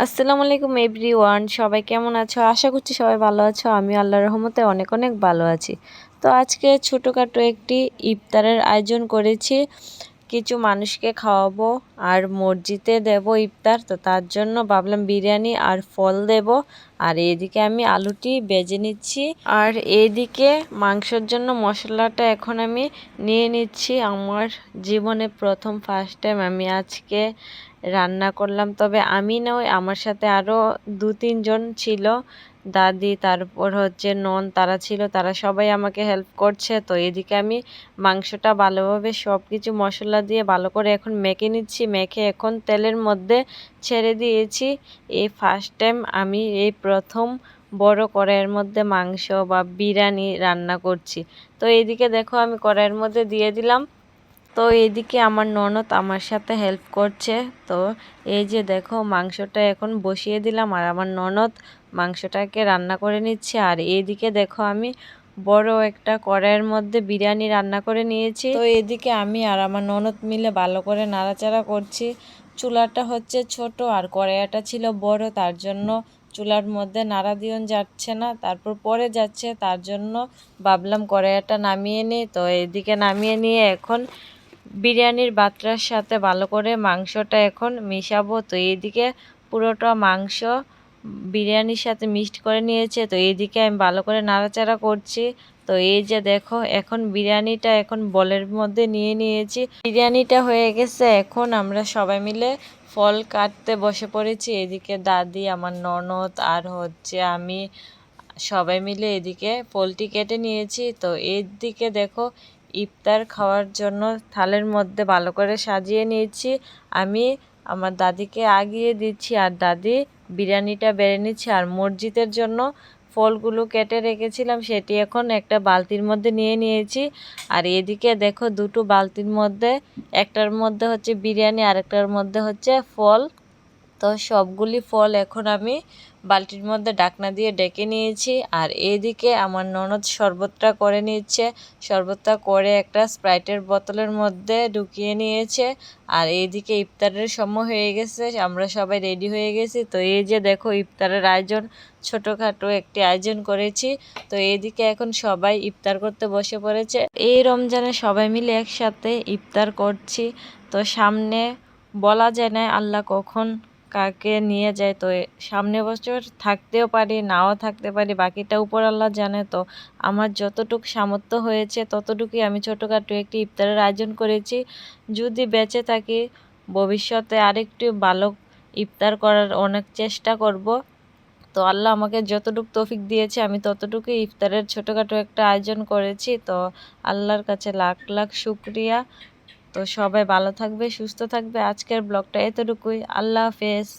আসসালামু আলাইকুম এভরিওয়ান, সবাই কেমন আছো? আশা করছি সবাই ভালো আছো। আমি আল্লাহর রহমতে অনেক অনেক ভালো আছি। তো আজকে ছোটোখাটো একটি ইফতারের আয়োজন করেছি। কিছু মানুষকে খাওয়াবো আর মসজিদে দেব ইফতার। তো তার জন্য ভাবলাম বিরিয়ানি আর ফল দেব। আর এদিকে আমি আলুটি বেজে নিচ্ছি, আর এইদিকে মাংসের জন্য মশলাটা এখন আমি নিয়ে নিচ্ছি। আমার জীবনে প্রথম ফার্স্ট টাইম আমি আজকে রান্না করলাম, তবে আমি নয়, আমার সাথে আরও 2-3 জন ছিল, দাদি, তারপর হচ্ছে নন, তারা ছিল, তারা সবাই আমাকে হেল্প করছে। তো এদিকে আমি মাংসটা ভালোভাবে সব কিছু মশলা দিয়ে ভালো করে এখন মেখে নিচ্ছি। মেখে এখন তেলের মধ্যে ছেড়ে দিয়েছি। এই ফার্স্ট টাইম আমি এই প্রথম বড় কড়াইয়ের মধ্যে মাংস বা বিরিয়ানি রান্না করছি। তো এইদিকে দেখো আমি কড়াইয়ের মধ্যে দিয়ে দিলাম। তো এইদিকে আমার ননদ আমার সাথে হেল্প করছে। তো এই যে দেখো মাংসটা এখন বসিয়ে দিলাম, আর আমার ননদ মাংসটাকে রান্না করে নিচ্ছে। আর এইদিকে দেখো আমি বড় একটা কড়াইয়ের মধ্যে বিরিয়ানি রান্না করে নিয়েছি। তো এদিকে আমি আর আমার ননদ মিলে ভালো করে নাড়াচাড়া করছি। চুলাটা হচ্ছে ছোট আর কড়াইটা ছিল বড়, তার জন্য চুলার মধ্যে নাড়া দিয়ন যাচ্ছে না, তারপর পরে যাচ্ছে, তার জন্য ভাবলাম কড়াইটা নামিয়ে নিই। তো এদিকে নামিয়ে নিয়ে এখন বিরিয়ানির বাতরার সাথে ভালো করে মাংসটা এখন মিশাবো। তো এইদিকে পুরোটা মাংস বিরিয়ানির সাথে মিক্সড করে নিয়েছে। তো এইদিকে আমি ভালো করে নাড়াচাড়া করছি। তো এই যে দেখো এখন বিরিয়ানিটা এখন বলের মধ্যে নিয়ে নিয়েছি। বিরিয়ানিটা হয়ে গেছে, এখন আমরা সবাই মিলে ফল কাটতে বসে পড়েছি। এদিকে দাদি, আমার ননদ আর হচ্ছে আমি সবাই মিলে এদিকে ফলটি কেটে নিয়েছি। তো এর দিকে দেখো ইফতার খাওয়ার জন্য থালের মধ্যে ভালো করে সাজিয়ে নিয়েছি। আমি আমার দাদিকে আগিয়ে দিচ্ছি, আর দাদি বিরিয়ানিটা বেড়ে নিচ্ছে। আর মসজিদের জন্য ফলগুলো কেটে রেখেছিলাম, সেটি এখন একটা বালতির মধ্যে নিয়ে নিয়েছি। আর এদিকে দেখো দুটো বালতির মধ্যে, একটার মধ্যে হচ্ছে বিরিয়ানি আর একটার মধ্যে হচ্ছে ফল। তো সবগুলি ফল এখন আমি বালতির মধ্যে ঢাকনা দিয়ে ডেকে নিয়েছি। আর এইদিকে আমার ননদ শরবতটা করে নিচ্ছে। শরবতটা করে একটা স্প্রাইটের বোতলের মধ্যে ঢুকিয়ে নিয়েছে। আর এইদিকে ইফতারের সময় হয়ে গেছে, আমরা সবাই রেডি হয়ে গেছি। তো এই যে দেখো ইফতারের আয়োজন, ছোটোখাটো একটি আয়োজন করেছি। তো এইদিকে এখন সবাই ইফতার করতে বসে পড়েছে। এই রমজানে সবাই মিলে একসাথে ইফতার করছি। তো সামনে বলা যায় না আল্লাহ কখন কাকে নিয়ে যায়। তো সামনে বছর থাকতেও পারি, নাও থাকতে পারি, বাকিটা উপর আল্লাহ জানে। তো আমার যতটুকু সামর্থ্য হয়েছে ততটুকুই আমি ছোটোখাটো একটি ইফতারের আয়োজন করেছি। যদি বেঁচে থাকি ভবিষ্যতে আরেকটু ভালো ইফতার করার অনেক চেষ্টা করব। তো আল্লাহ আমাকে যতটুকু তৌফিক দিয়েছে আমি ততটুকুই ইফতারের ছোটোখাটো একটা আয়োজন করেছি। তো আল্লাহর কাছে লাখ লাখ শুকরিয়া। তো সবাই ভালো থাকবে, সুস্থ থাকবে। আজকের ব্লগটা এতটুকুই। আল্লাহ হাফেজ।